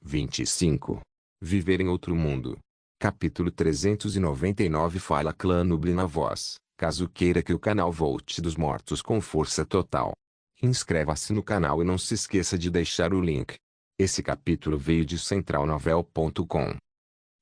25. Viver em outro mundo. Capítulo 399. Fala Clã Nubli na voz, caso queira que o canal volte dos mortos com força total. Inscreva-se no canal e não se esqueça de deixar o link. Esse capítulo veio de centralnovel.com.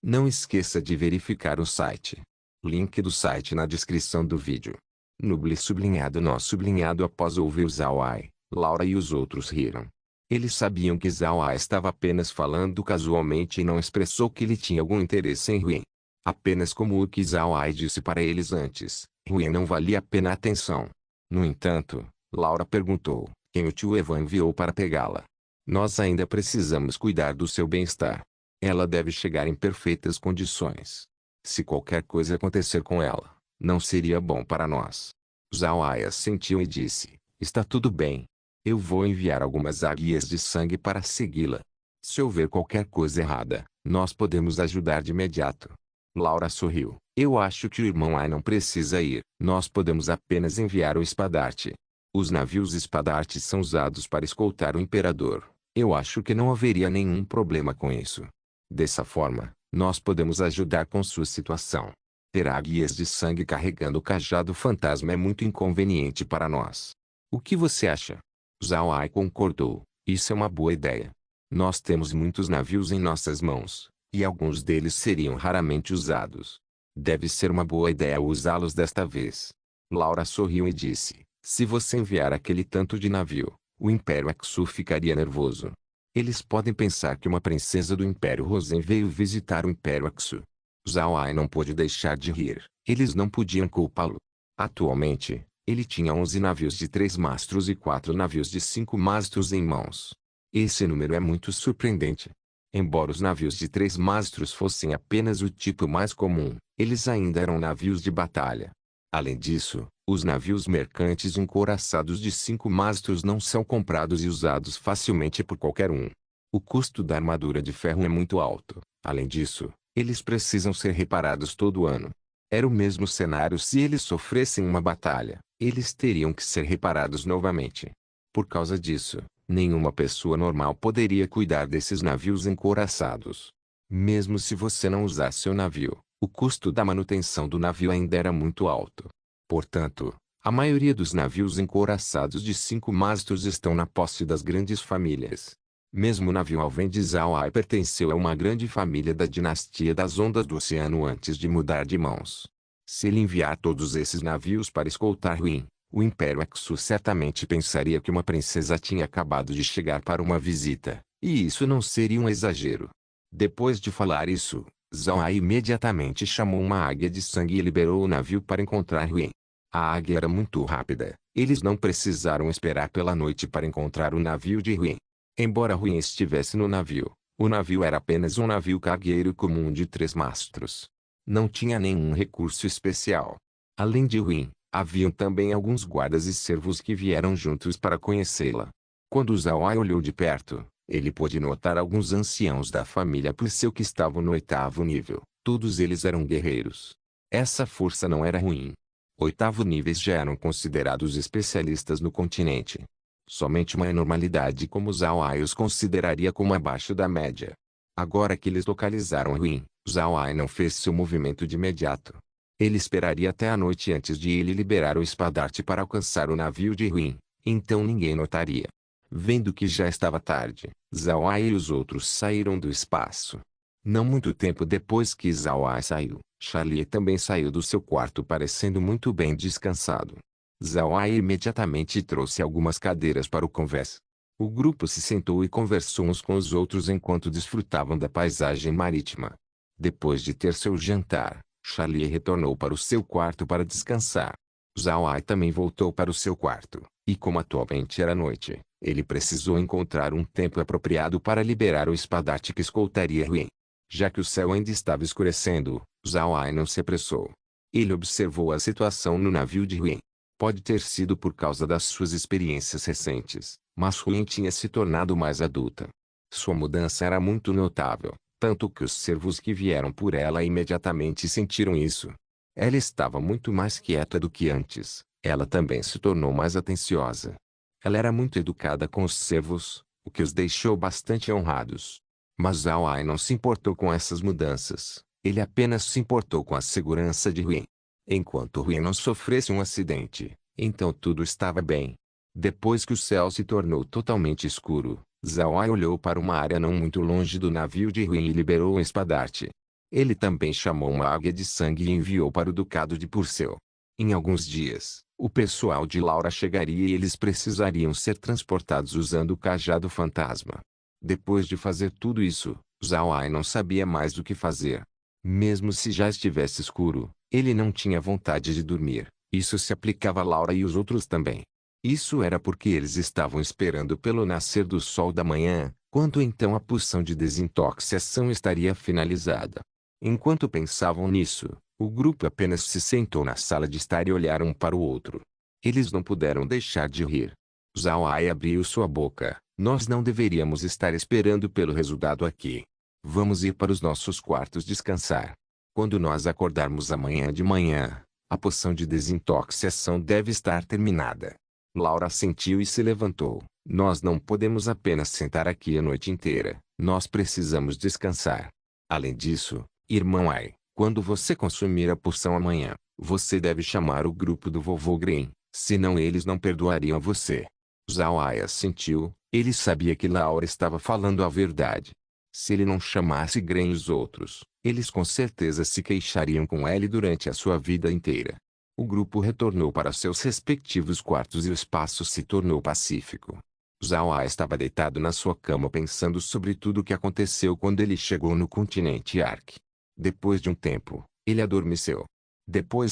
Não esqueça de verificar o site. Link do site na descrição do vídeo. Nubli sublinhado nó sublinhado. Após ouvir Zhao Ai, Laura e os outros riram. Eles sabiam que Zhao Ai estava apenas falando casualmente e não expressou que ele tinha algum interesse em Huyen. Apenas como o que Zhao Ai disse para eles antes, Huyen não valia a pena a atenção. No entanto, Laura perguntou, quem o tio Evan enviou para pegá-la? Nós ainda precisamos cuidar do seu bem-estar. Ela deve chegar em perfeitas condições. Se qualquer coisa acontecer com ela, não seria bom para nós. Zhao Ai assentiu e disse, está tudo bem. Eu vou enviar algumas águias de sangue para segui-la. Se houver qualquer coisa errada, nós podemos ajudar de imediato. Laura sorriu. Eu acho que o irmão Ai não precisa ir. Nós podemos apenas enviar o espadarte. Os navios espadarte são usados para escoltar o imperador. Eu acho que não haveria nenhum problema com isso. Dessa forma, nós podemos ajudar com sua situação. Ter águias de sangue carregando o cajado fantasma é muito inconveniente para nós. O que você acha? Zhao Ai concordou. Isso é uma boa ideia. Nós temos muitos navios em nossas mãos, e alguns deles seriam raramente usados. Deve ser uma boa ideia usá-los desta vez. Laura sorriu e disse, se você enviar aquele tanto de navio, o Império Exu ficaria nervoso. Eles podem pensar que uma princesa do Império Rosen veio visitar o Império Exu. Zhao Ai não pôde deixar de rir. Eles não podiam culpá-lo. Atualmente, ele tinha 11 navios de 3 mastros e 4 navios de 5 mastros em mãos. Esse número é muito surpreendente. Embora os navios de 3 mastros fossem apenas o tipo mais comum, eles ainda eram navios de batalha. Além disso, os navios mercantes encouraçados de 5 mastros não são comprados e usados facilmente por qualquer um. O custo da armadura de ferro é muito alto. Além disso, eles precisam ser reparados todo ano. Era o mesmo cenário se eles sofressem uma batalha. Eles teriam que ser reparados novamente. Por causa disso, nenhuma pessoa normal poderia cuidar desses navios encouraçados. Mesmo se você não usasse seu navio, o custo da manutenção do navio ainda era muito alto. Portanto, a maioria dos navios encouraçados de 5 mastros estão na posse das grandes famílias. Mesmo o navio Alven de Zhao Ai pertenceu a uma grande família da dinastia das Ondas do Oceano antes de mudar de mãos. Se ele enviar todos esses navios para escoltar Huyen, o Império Exu certamente pensaria que uma princesa tinha acabado de chegar para uma visita, e isso não seria um exagero. Depois de falar isso, Zhao Ai imediatamente chamou uma águia de sangue e liberou o navio para encontrar Huyen. A águia era muito rápida, eles não precisaram esperar pela noite para encontrar o navio de Huyen. Embora Huyen estivesse no navio, o navio era apenas um navio cargueiro comum de 3 mastros. Não tinha nenhum recurso especial. Além de Huyen, haviam também alguns guardas e servos que vieram juntos para conhecê-la. Quando Zhao Ai olhou de perto, ele pôde notar alguns anciãos da família Puceu que estavam no 8º nível. Todos eles eram guerreiros. Essa força não era ruim. 8º níveis já eram considerados especialistas no continente. Somente uma anormalidade como Zhao Ai os consideraria como abaixo da média. Agora que eles localizaram Huyen, Zhao Ai não fez seu movimento de imediato. Ele esperaria até a noite antes de ele liberar o espadarte para alcançar o navio de Huyen, então ninguém notaria. Vendo que já estava tarde, Zhao Ai e os outros saíram do espaço. Não muito tempo depois que Zhao Ai saiu, Charlie também saiu do seu quarto parecendo muito bem descansado. Zhao Ai imediatamente trouxe algumas cadeiras para o convés. O grupo se sentou e conversou uns com os outros enquanto desfrutavam da paisagem marítima. Depois de ter seu jantar, Charlie retornou para o seu quarto para descansar. Zhao Ai também voltou para o seu quarto, e como atualmente era noite, ele precisou encontrar um tempo apropriado para liberar o espadarte que escoltaria Huyen. Já que o céu ainda estava escurecendo, Zhao Ai não se apressou. Ele observou a situação no navio de Huyen. Pode ter sido por causa das suas experiências recentes, mas Huyen tinha se tornado mais adulta. Sua mudança era muito notável, tanto que os servos que vieram por ela imediatamente sentiram isso. Ela estava muito mais quieta do que antes, ela também se tornou mais atenciosa. Ela era muito educada com os servos, o que os deixou bastante honrados. Mas Zhao Ai não se importou com essas mudanças. Ele apenas se importou com a segurança de Huyen. Enquanto Huyen não sofresse um acidente, então tudo estava bem. Depois que o céu se tornou totalmente escuro, Zhao Ai olhou para uma área não muito longe do navio de Huyen e liberou um espadarte. Ele também chamou uma águia de sangue e enviou para o ducado de Purcell. Em alguns dias, o pessoal de Laura chegaria e eles precisariam ser transportados usando o cajado fantasma. Depois de fazer tudo isso, Zhao Ai não sabia mais o que fazer. Mesmo se já estivesse escuro, ele não tinha vontade de dormir. Isso se aplicava a Laura e os outros também. Isso era porque eles estavam esperando pelo nascer do sol da manhã, quando então a poção de desintoxicação estaria finalizada. Enquanto pensavam nisso, o grupo apenas se sentou na sala de estar e olharam um para o outro. Eles não puderam deixar de rir. Zhao Ai abriu sua boca. Nós não deveríamos estar esperando pelo resultado aqui. Vamos ir para os nossos quartos descansar. Quando nós acordarmos amanhã de manhã, a poção de desintoxicação deve estar terminada. Laura assentiu e se levantou. Nós não podemos apenas sentar aqui a noite inteira. Nós precisamos descansar. Além disso, irmão Ai, quando você consumir a poção amanhã, você deve chamar o grupo do vovô Green, senão eles não perdoariam você. Zhao Ai assentiu. Ele sabia que Laura estava falando a verdade. Se ele não chamasse Green e os outros, eles com certeza se queixariam com ele durante a sua vida inteira. O grupo retornou para seus respectivos quartos e o espaço se tornou pacífico. Zhao Ai estava deitado na sua cama pensando sobre tudo o que aconteceu quando ele chegou no continente Ark. Depois de um tempo, ele adormeceu.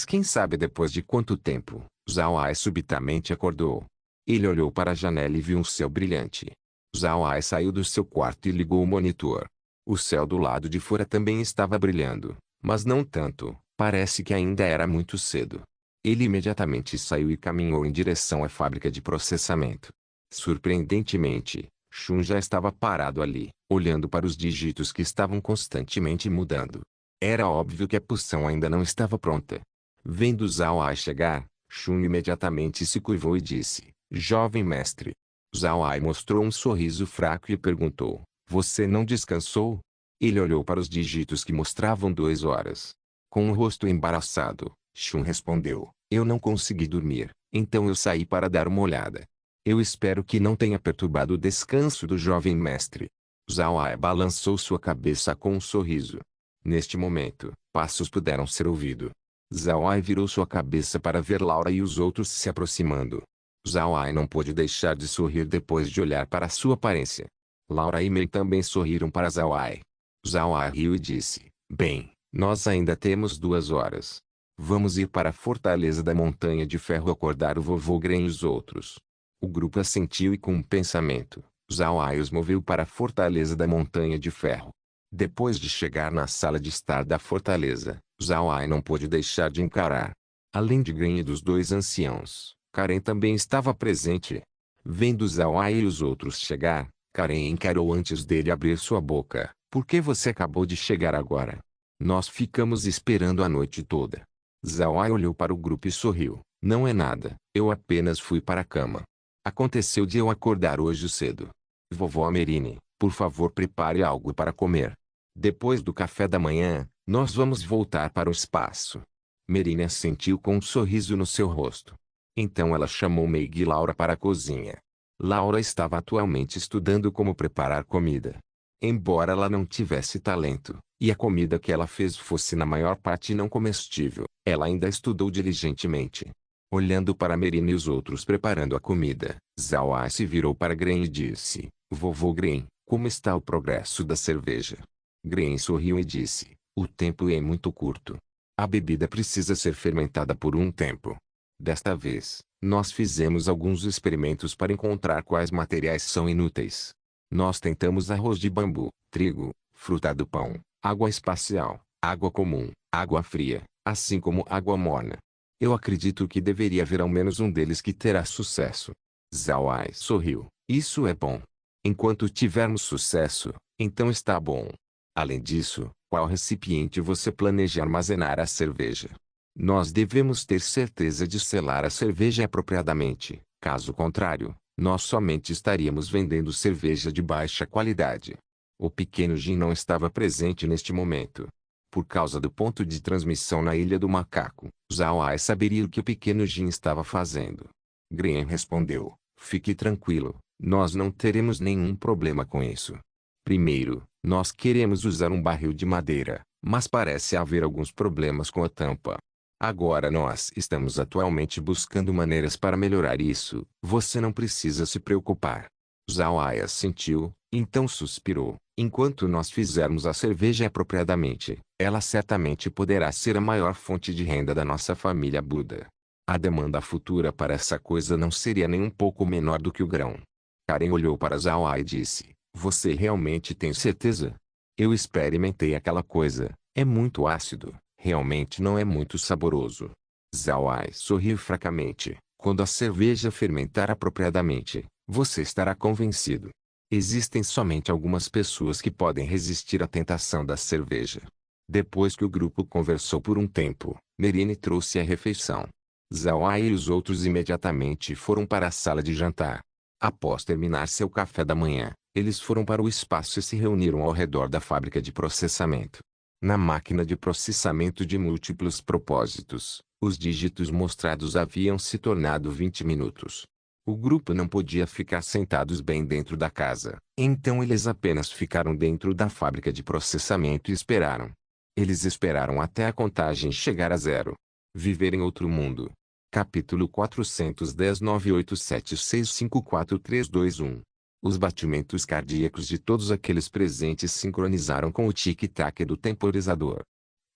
Quem sabe depois de quanto tempo, Zhao Ai subitamente acordou. Ele olhou para a janela e viu um céu brilhante. Zhao Ai saiu do seu quarto e ligou o monitor. O céu do lado de fora também estava brilhando, mas não tanto, parece que ainda era muito cedo. Ele imediatamente saiu e caminhou em direção à fábrica de processamento. Surpreendentemente, Shun já estava parado ali, olhando para os dígitos que estavam constantemente mudando. Era óbvio que a poção ainda não estava pronta. Vendo Zhao Ai chegar, Shun imediatamente se curvou e disse: Jovem mestre. Zhao Ai mostrou um sorriso fraco e perguntou: Você não descansou? Ele olhou para os dígitos que mostravam 2 horas. Com o rosto embaraçado, Shun respondeu: Eu não consegui dormir, então eu saí para dar uma olhada. Eu espero que não tenha perturbado o descanso do jovem mestre. Zhao Ai balançou sua cabeça com um sorriso. Neste momento, passos puderam ser ouvidos. Zhao Ai virou sua cabeça para ver Laura e os outros se aproximando. Zhao Ai não pôde deixar de sorrir depois de olhar para sua aparência. Laura e Mei também sorriram para Zhao Ai. Zhao Ai riu e disse: Bem, nós ainda temos 2 horas. Vamos ir para a fortaleza da Montanha de Ferro acordar o vovô Gren e os outros. O grupo assentiu e com um pensamento, Zhao Ai os moveu para a fortaleza da Montanha de Ferro. Depois de chegar na sala de estar da fortaleza, Zhao Ai não pôde deixar de encarar. Além de Gren e dos dois anciãos, Karen também estava presente. Vendo Zhao Ai e os outros chegar, Karen encarou antes dele abrir sua boca. Por que você acabou de chegar agora? Nós ficamos esperando a noite toda. Zhao Ai olhou para o grupo e sorriu. Não é nada, eu apenas fui para a cama. Aconteceu de eu acordar hoje cedo. Vovó Amerine, por favor prepare algo para comer. Depois do café da manhã, nós vamos voltar para o espaço. Merine assentiu com um sorriso no seu rosto. Então ela chamou Meg e Laura para a cozinha. Laura estava atualmente estudando como preparar comida. Embora ela não tivesse talento, e a comida que ela fez fosse na maior parte não comestível, ela ainda estudou diligentemente. Olhando para Merine e os outros preparando a comida, Zhao Ai se virou para Gren e disse: Vovô Gren, como está o progresso da cerveja? Gren sorriu e disse: O tempo é muito curto. A bebida precisa ser fermentada por um tempo. Desta vez, nós fizemos alguns experimentos para encontrar quais materiais são inúteis. Nós tentamos arroz de bambu, trigo, fruta do pão, água espacial, água comum, água fria, assim como água morna. Eu acredito que deveria haver ao menos um deles que terá sucesso. Zhao Ai sorriu. Isso é bom. Enquanto tivermos sucesso, então está bom. Além disso, qual recipiente você planeja armazenar a cerveja? Nós devemos ter certeza de selar a cerveja apropriadamente. Caso contrário, nós somente estaríamos vendendo cerveja de baixa qualidade. O pequeno Jin não estava presente neste momento. Por causa do ponto de transmissão na Ilha do Macaco, Zhao Ai saberia o que o pequeno Jin estava fazendo. Green respondeu, fique tranquilo, nós não teremos nenhum problema com isso. Primeiro, nós queremos usar um barril de madeira, mas parece haver alguns problemas com a tampa. Agora nós estamos atualmente buscando maneiras para melhorar isso, você não precisa se preocupar. Zhao Ai assentiu, então suspirou. Enquanto nós fizermos a cerveja apropriadamente, ela certamente poderá ser a maior fonte de renda da nossa família Buda. A demanda futura para essa coisa não seria nem um pouco menor do que o grão. Karen olhou para Zhao Ai e disse, você realmente tem certeza? Eu experimentei aquela coisa, é muito ácido, realmente não é muito saboroso. Zhao Ai sorriu fracamente, quando a cerveja fermentar apropriadamente, você estará convencido. Existem somente algumas pessoas que podem resistir à tentação da cerveja. Depois que o grupo conversou por um tempo, Nerine trouxe a refeição. Zhao Ai e os outros imediatamente foram para a sala de jantar. Após terminar seu café da manhã, eles foram para o espaço e se reuniram ao redor da fábrica de processamento. Na máquina de processamento de múltiplos propósitos, os dígitos mostrados haviam se tornado 20 minutos. O grupo não podia ficar sentados bem dentro da casa, então eles apenas ficaram dentro da fábrica de processamento e esperaram. Eles esperaram até a contagem chegar a zero. Viver em outro mundo. Capítulo 410 987654321. Os batimentos cardíacos de todos aqueles presentes sincronizaram com o tic-tac do temporizador.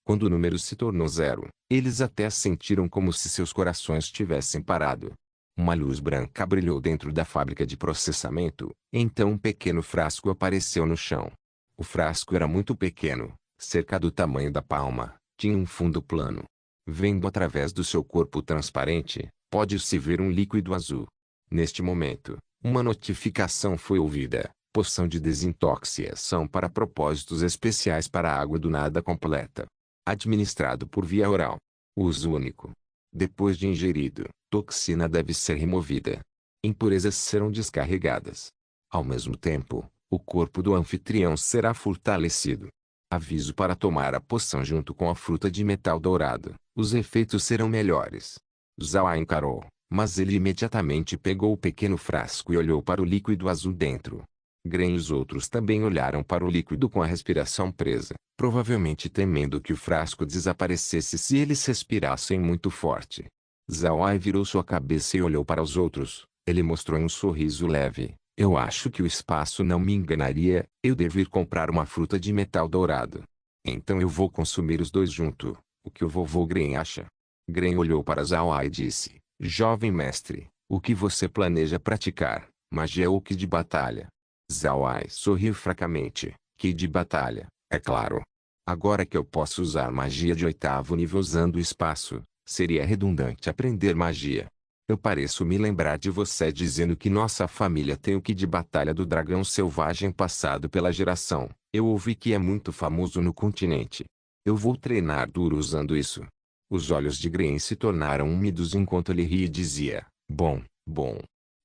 Quando o número se tornou zero, eles até sentiram como se seus corações tivessem parado. Uma luz branca brilhou dentro da fábrica de processamento, então um pequeno frasco apareceu no chão. O frasco era muito pequeno, cerca do tamanho da palma, tinha um fundo plano. Vendo através do seu corpo transparente, pode-se ver um líquido azul. Neste momento, uma notificação foi ouvida, poção de desintoxicação para propósitos especiais para a água do nada completa. Administrado por via oral. Uso único. Depois de ingerido, toxina deve ser removida. Impurezas serão descarregadas. Ao mesmo tempo, o corpo do anfitrião será fortalecido. Aviso para tomar a poção junto com a fruta de metal dourado. Os efeitos serão melhores. Zhao Ai encarou, mas ele imediatamente pegou o pequeno frasco e olhou para o líquido azul dentro. Gren e os outros também olharam para o líquido com a respiração presa, provavelmente temendo que o frasco desaparecesse se eles respirassem muito forte. Zhao Ai virou sua cabeça e olhou para os outros. Ele mostrou um sorriso leve. Eu acho que o espaço não me enganaria, eu devo ir comprar uma fruta de metal dourado. Então eu vou consumir os dois junto. O que o vovô Gren acha? Gren olhou para Zhao Ai e disse, jovem mestre, o que você planeja praticar, magia ou ki de batalha? Zhao Ai sorriu fracamente, ki de batalha, é claro. Agora que eu posso usar magia de 8º nível usando o espaço, seria redundante aprender magia. Eu pareço me lembrar de você dizendo que nossa família tem o ki de batalha do dragão selvagem passado pela geração. Eu ouvi que é muito famoso no continente. Eu vou treinar duro usando isso. Os olhos de Gren se tornaram úmidos enquanto ele ria e dizia, bom.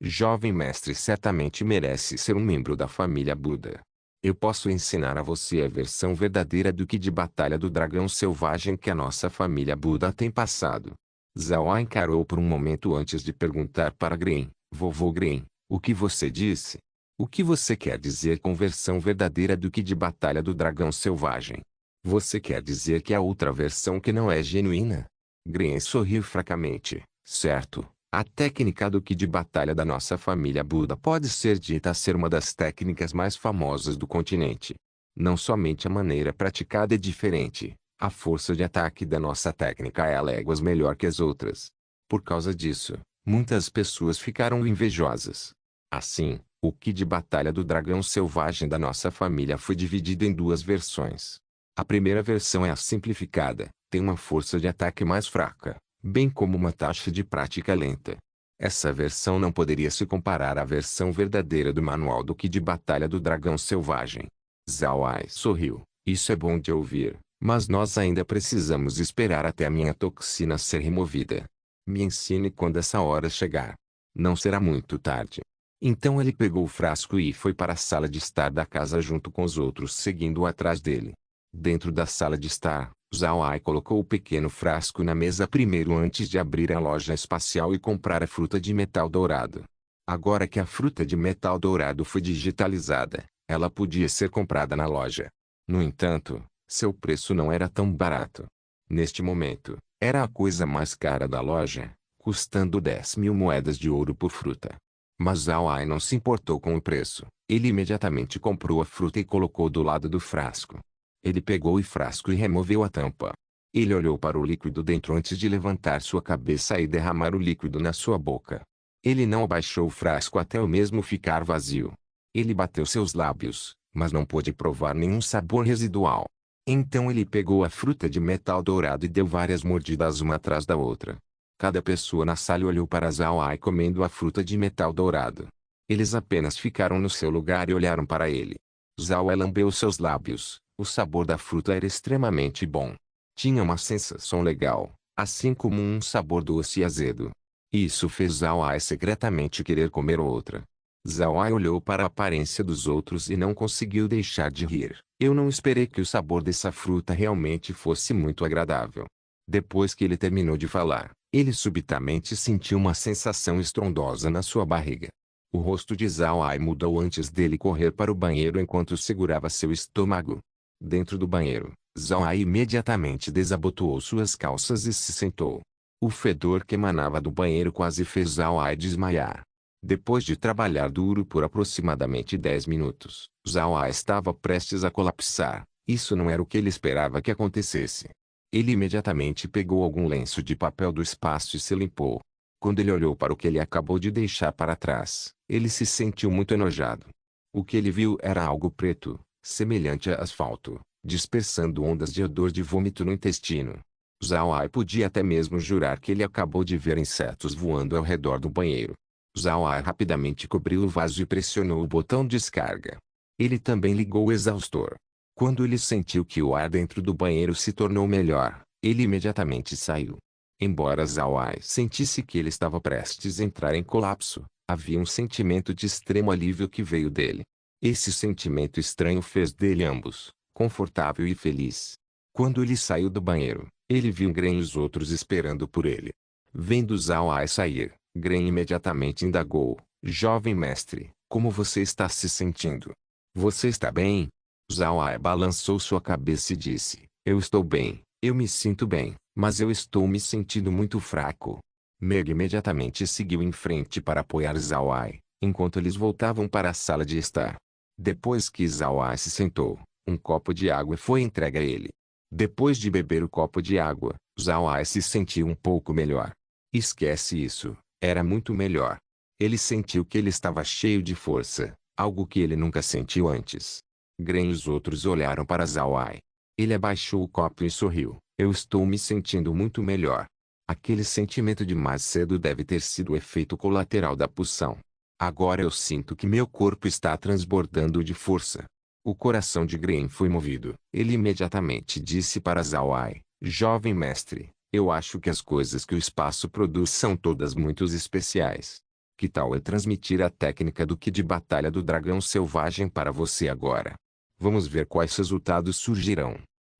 Jovem mestre certamente merece ser um membro da família Buda. Eu posso ensinar a você a versão verdadeira do ki de batalha do dragão selvagem que a nossa família Buda tem passado. Zhao Ai encarou por um momento antes de perguntar para Gren, vovô Gren, o que você disse? O que você quer dizer com versão verdadeira do ki de batalha do dragão selvagem? Você quer dizer que há outra versão que não é genuína? Gren sorriu fracamente, certo. A técnica do ki de batalha da nossa família Buda pode ser dita ser uma das técnicas mais famosas do continente. Não somente a maneira praticada é diferente, a força de ataque da nossa técnica é a léguas melhor que as outras. Por causa disso, muitas pessoas ficaram invejosas. Assim, o ki de batalha do dragão selvagem da nossa família foi dividido em duas versões. A primeira versão é a simplificada, tem uma força de ataque mais fraca, bem como uma taxa de prática lenta. Essa versão não poderia se comparar à versão verdadeira do manual do ki de batalha do dragão selvagem. Zhao Ai sorriu, isso é bom de ouvir, mas nós ainda precisamos esperar até a minha toxina ser removida. Me ensine quando essa hora chegar. Não será muito tarde. Então ele pegou o frasco e foi para a sala de estar da casa junto com os outros seguindo atrás dele. Dentro da sala de estar, Zhao Ai colocou o pequeno frasco na mesa primeiro antes de abrir a loja espacial e comprar a fruta de metal dourado. Agora que a fruta de metal dourado foi digitalizada, ela podia ser comprada na loja. No entanto, seu preço não era tão barato. Neste momento, era a coisa mais cara da loja, custando 10.000 moedas de ouro por fruta. Mas Zhao Ai não se importou com o preço. Ele imediatamente comprou a fruta e colocou do lado do frasco. Ele pegou o frasco e removeu a tampa. Ele olhou para o líquido dentro antes de levantar sua cabeça e derramar o líquido na sua boca. Ele não abaixou o frasco até o mesmo ficar vazio. Ele bateu seus lábios, mas não pôde provar nenhum sabor residual. Então ele pegou a fruta de metal dourado e deu várias mordidas uma atrás da outra. Cada pessoa na sala olhou para Zhao Ai comendo a fruta de metal dourado. Eles apenas ficaram no seu lugar e olharam para ele. Zhao Ai lambeu seus lábios. O sabor da fruta era extremamente bom. Tinha uma sensação legal, assim como um sabor doce e azedo. Isso fez Zhao Ai secretamente querer comer outra. Zhao Ai olhou para a aparência dos outros e não conseguiu deixar de rir. Eu não esperei que o sabor dessa fruta realmente fosse muito agradável. Depois que ele terminou de falar, ele subitamente sentiu uma sensação estrondosa na sua barriga. O rosto de Zhao Ai mudou antes dele correr para o banheiro enquanto segurava seu estômago. Dentro do banheiro, Zhao Ai imediatamente desabotoou suas calças e se sentou. O fedor que emanava do banheiro quase fez Zhao Ai desmaiar. Depois de trabalhar duro por aproximadamente 10 minutos, Zhao Ai estava prestes a colapsar. Isso não era o que ele esperava que acontecesse. Ele imediatamente pegou algum lenço de papel do espaço e se limpou. Quando ele olhou para o que ele acabou de deixar para trás, ele se sentiu muito enojado. O que ele viu era algo preto, semelhante a asfalto, dispersando ondas de odor de vômito no intestino. Zhao Ai podia até mesmo jurar que ele acabou de ver insetos voando ao redor do banheiro. Zhao Ai rapidamente cobriu o vaso e pressionou o botão descarga. Ele também ligou o exaustor. Quando ele sentiu que o ar dentro do banheiro se tornou melhor, ele imediatamente saiu. Embora Zhao Ai sentisse que ele estava prestes a entrar em colapso, havia um sentimento de extremo alívio que veio dele. Esse sentimento estranho fez dele ambos, confortável e feliz. Quando ele saiu do banheiro, ele viu Gren e os outros esperando por ele. Vendo Zhao Ai sair, Gren imediatamente indagou: Jovem mestre, como você está se sentindo? Você está bem? Zhao Ai balançou sua cabeça e disse: Eu estou bem, eu me sinto bem, mas eu estou me sentindo muito fraco. Meg imediatamente seguiu em frente para apoiar Zhao Ai, enquanto eles voltavam para a sala de estar. Depois que Zhao Ai se sentou, um copo de água foi entregue a ele. Depois de beber o copo de água, Zhao Ai se sentiu um pouco melhor. Esquece isso, era muito melhor. Ele sentiu que ele estava cheio de força, algo que ele nunca sentiu antes. Gren e os outros olharam para Zhao Ai. Ele abaixou o copo e sorriu. Eu estou me sentindo muito melhor. Aquele sentimento de mais cedo deve ter sido o efeito colateral da poção. Agora eu sinto que meu corpo está transbordando de força. O coração de Gren foi movido. Ele imediatamente disse para Zhao Ai: Jovem mestre, eu acho que as coisas que o espaço produz são todas muito especiais. Que tal eu transmitir a técnica do Ki de batalha do dragão selvagem para você agora? Vamos ver quais resultados surgirão.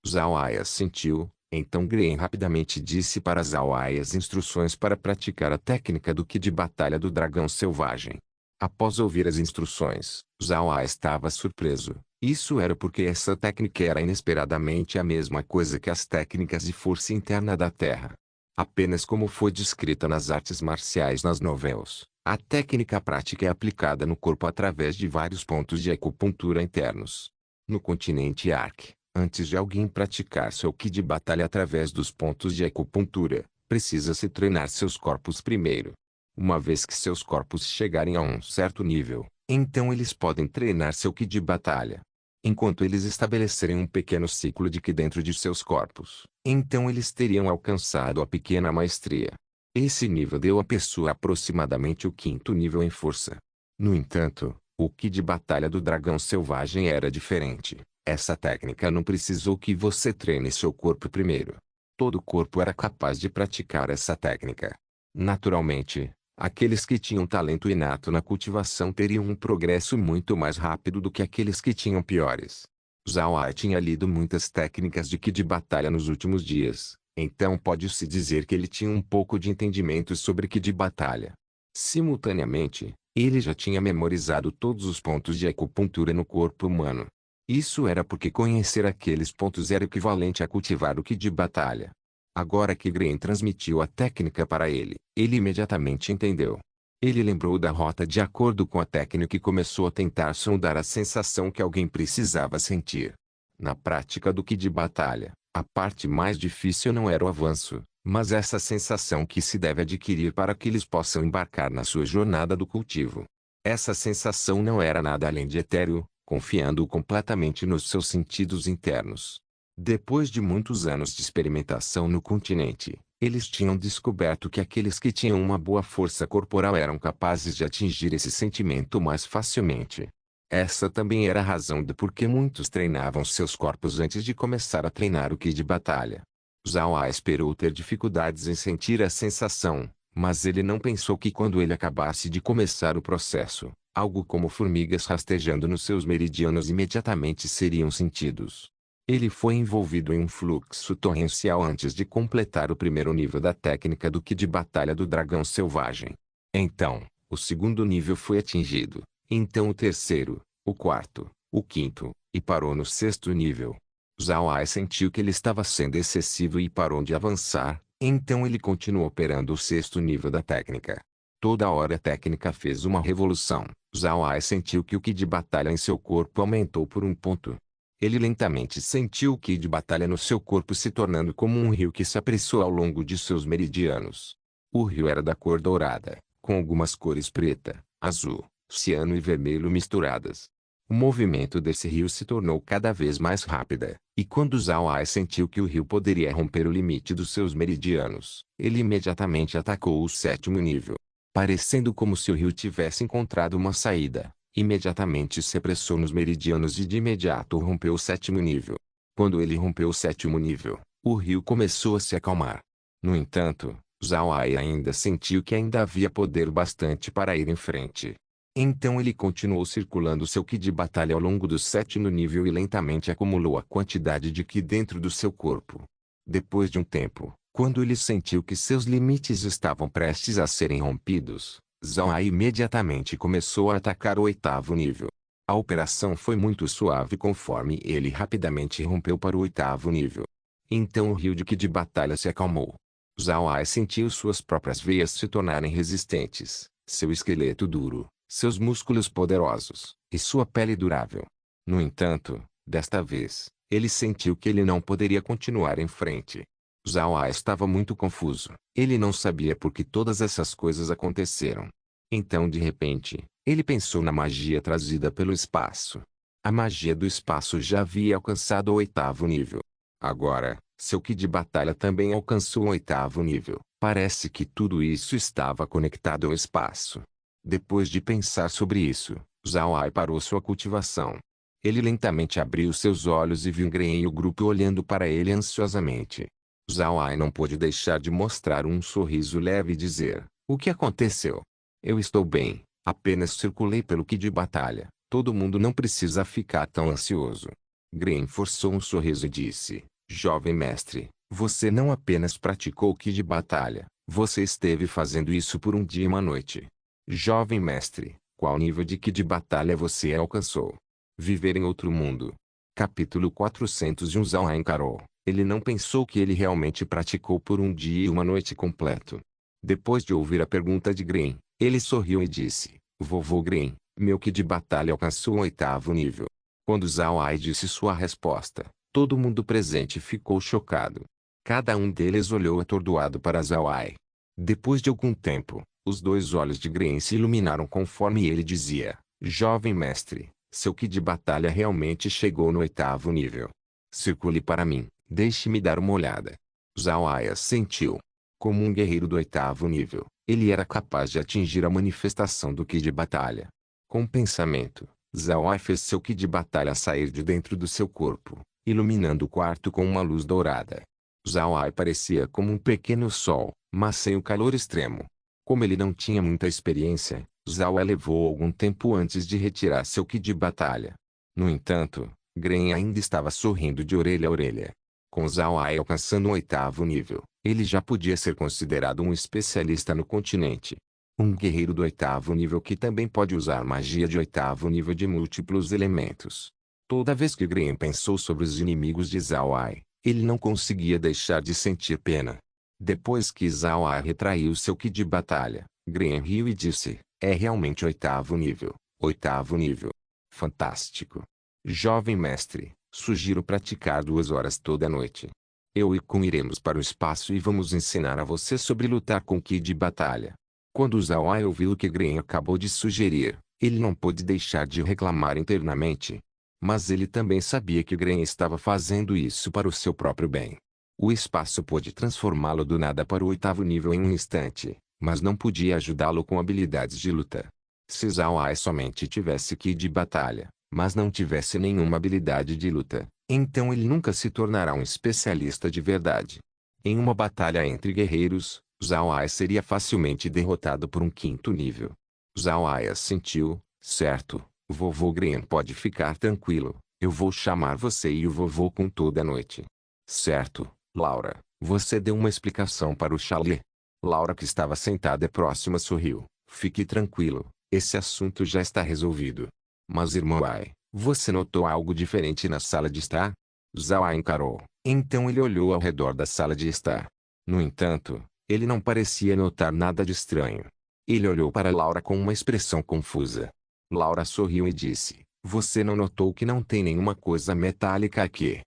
Zhao Ai assentiu, então Gren rapidamente disse para Zhao Ai as instruções para praticar a técnica do Ki de batalha do dragão selvagem. Após ouvir as instruções, Zhao Ai estava surpreso. Isso era porque essa técnica era inesperadamente a mesma coisa que as técnicas de força interna da Terra. Apenas como foi descrita nas artes marciais nas novelas, a técnica prática é aplicada no corpo através de vários pontos de acupuntura internos. No continente Ark, antes de alguém praticar seu Ki de batalha através dos pontos de acupuntura, precisa-se treinar seus corpos primeiro. Uma vez que seus corpos chegarem a um certo nível, então eles podem treinar seu Ki de batalha. Enquanto eles estabelecerem um pequeno ciclo de Ki dentro de seus corpos, então eles teriam alcançado a pequena maestria. Esse nível deu à pessoa aproximadamente o quinto nível em força. No entanto, o Ki de batalha do dragão selvagem era diferente. Essa técnica não precisou que você treine seu corpo primeiro. Todo o corpo era capaz de praticar essa técnica. Naturalmente, Aqueles que tinham talento inato na cultivação teriam um progresso muito mais rápido do que aqueles que tinham piores. Zhao Ai tinha lido muitas técnicas de Ki de batalha nos últimos dias, então pode-se dizer que ele tinha um pouco de entendimento sobre Ki de batalha. Simultaneamente, ele já tinha memorizado todos os pontos de acupuntura no corpo humano. Isso era porque conhecer aqueles pontos era equivalente a cultivar o Ki de batalha. Agora que Gren transmitiu a técnica para ele, ele imediatamente entendeu. Ele lembrou da rota de acordo com a técnica e começou a tentar sondar a sensação que alguém precisava sentir. Na prática do Ki de batalha, a parte mais difícil não era o avanço, mas essa sensação que se deve adquirir para que eles possam embarcar na sua jornada do cultivo. Essa sensação não era nada além de etéreo, confiando completamente nos seus sentidos internos. Depois de muitos anos de experimentação no continente, eles tinham descoberto que aqueles que tinham uma boa força corporal eram capazes de atingir esse sentimento mais facilmente. Essa também era a razão de por que muitos treinavam seus corpos antes de começar a treinar o Ki de batalha. Zhao Ai esperou ter dificuldades em sentir a sensação, mas ele não pensou que quando ele acabasse de começar o processo, algo como formigas rastejando nos seus meridianos imediatamente seriam sentidos. Ele foi envolvido em um fluxo torrencial antes de completar o primeiro nível da técnica do Ki de batalha do dragão selvagem. Então, o segundo nível foi atingido, então o terceiro, o quarto, o quinto, e parou no sexto nível. Zhao Ai sentiu que ele estava sendo excessivo e parou de avançar, então ele continuou operando o sexto nível da técnica. Toda hora a técnica fez uma revolução. Zhao Ai sentiu que o Ki de batalha em seu corpo aumentou por um ponto. Ele lentamente sentiu o Ki de batalha no seu corpo se tornando como um rio que se apressou ao longo de seus meridianos. O rio era da cor dourada, com algumas cores preta, azul, ciano e vermelho misturadas. O movimento desse rio se tornou cada vez mais rápida, e quando Zhao Ai sentiu que o rio poderia romper o limite dos seus meridianos, ele imediatamente atacou o sétimo nível. Parecendo como se o rio tivesse encontrado uma saída, imediatamente se apressou nos meridianos e de imediato rompeu o sétimo nível. Quando ele rompeu o sétimo nível, o rio começou a se acalmar. No entanto, Zhao Ai ainda sentiu que ainda havia poder bastante para ir em frente. Então ele continuou circulando seu Ki de batalha ao longo do sétimo nível e lentamente acumulou a quantidade de Ki dentro do seu corpo. Depois de um tempo, quando ele sentiu que seus limites estavam prestes a serem rompidos, Zhao Ai imediatamente começou a atacar o oitavo nível. A operação foi muito suave conforme ele rapidamente rompeu para o oitavo nível. Então o rio de Ki de batalha se acalmou. Zhao Ai sentiu suas próprias veias se tornarem resistentes, seu esqueleto duro, seus músculos poderosos, e sua pele durável. No entanto, desta vez, ele sentiu que ele não poderia continuar em frente. Zhao Ai estava muito confuso. Ele não sabia por que todas essas coisas aconteceram. Então de repente, ele pensou na magia trazida pelo espaço. A magia do espaço já havia alcançado o oitavo nível. Agora, seu Ki de batalha também alcançou o oitavo nível. Parece que tudo isso estava conectado ao espaço. Depois de pensar sobre isso, Zhao Ai parou sua cultivação. Ele lentamente abriu seus olhos e viu Gren e o grupo olhando para ele ansiosamente. Zhao Ai não pôde deixar de mostrar um sorriso leve e dizer: "O que aconteceu? Eu estou bem, apenas circulei pelo Ki de batalha. Todo mundo não precisa ficar tão ansioso." Gren forçou um sorriso e disse: "Jovem mestre, você não apenas praticou o Ki de batalha, você esteve fazendo isso por um dia e uma noite. Jovem mestre, qual nível de Ki de batalha você alcançou?" Viver em outro mundo. Capítulo 401. Zhao Ai encarou. Ele não pensou que ele realmente praticou por um dia e uma noite completo. Depois de ouvir a pergunta de Gren, ele sorriu e disse: "Vovô Gren, meu Ki de batalha alcançou o oitavo nível." Quando Zhao Ai disse sua resposta, todo mundo presente ficou chocado. Cada um deles olhou atordoado para Zhao Ai. Depois de algum tempo, os dois olhos de Gren se iluminaram conforme ele dizia: "Jovem mestre, seu Ki de batalha realmente chegou no oitavo nível. Circule para mim, deixe-me dar uma olhada." Zhao Ai assentiu. Como um guerreiro do oitavo nível, ele era capaz de atingir a manifestação do Ki de batalha. Com o pensamento, Zhao Ai fez seu Ki de batalha sair de dentro do seu corpo, iluminando o quarto com uma luz dourada. Zhao Ai parecia como um pequeno sol, mas sem o calor extremo. Como ele não tinha muita experiência, Zhao Ai levou algum tempo antes de retirar seu ki de batalha. No entanto, Gren ainda estava sorrindo de orelha a orelha. Com Zhao Ai alcançando o 8º nível, ele já podia ser considerado um especialista no continente. Um guerreiro do 8º nível que também pode usar magia de 8º nível de múltiplos elementos. Toda vez que Gren pensou sobre os inimigos de Zhao Ai, ele não conseguia deixar de sentir pena. Depois que Zhao Ai retraiu seu ki de batalha, Gren riu e disse, é realmente 8º nível, 8º nível. Fantástico. Jovem mestre, sugiro praticar 2 horas toda noite. Eu e Kun iremos para o espaço e vamos ensinar a você sobre lutar com ki de batalha. Quando Zhao Ai ouviu o que Gren acabou de sugerir, ele não pôde deixar de reclamar internamente. Mas ele também sabia que Gren estava fazendo isso para o seu próprio bem. O espaço pôde transformá-lo do nada para o 8º nível em um instante, mas não podia ajudá-lo com habilidades de luta. Se Zhao Ai somente tivesse ki de batalha, mas não tivesse nenhuma habilidade de luta, então ele nunca se tornará um especialista de verdade. Em uma batalha entre guerreiros, Zhao Ai seria facilmente derrotado por um 5º nível. Zhao Ai assentiu, certo, vovô Gren pode ficar tranquilo, eu vou chamar você e o vovô Kun toda noite. Certo, Laura, você deu uma explicação para o Charlie. Laura, que estava sentada próxima, sorriu. Fique tranquilo, esse assunto já está resolvido. Mas irmão Ai, você notou algo diferente na sala de estar? Zhao Ai encarou. Então ele olhou ao redor da sala de estar. No entanto, ele não parecia notar nada de estranho. Ele olhou para Laura com uma expressão confusa. Laura sorriu e disse, você não notou que não tem nenhuma coisa metálica aqui?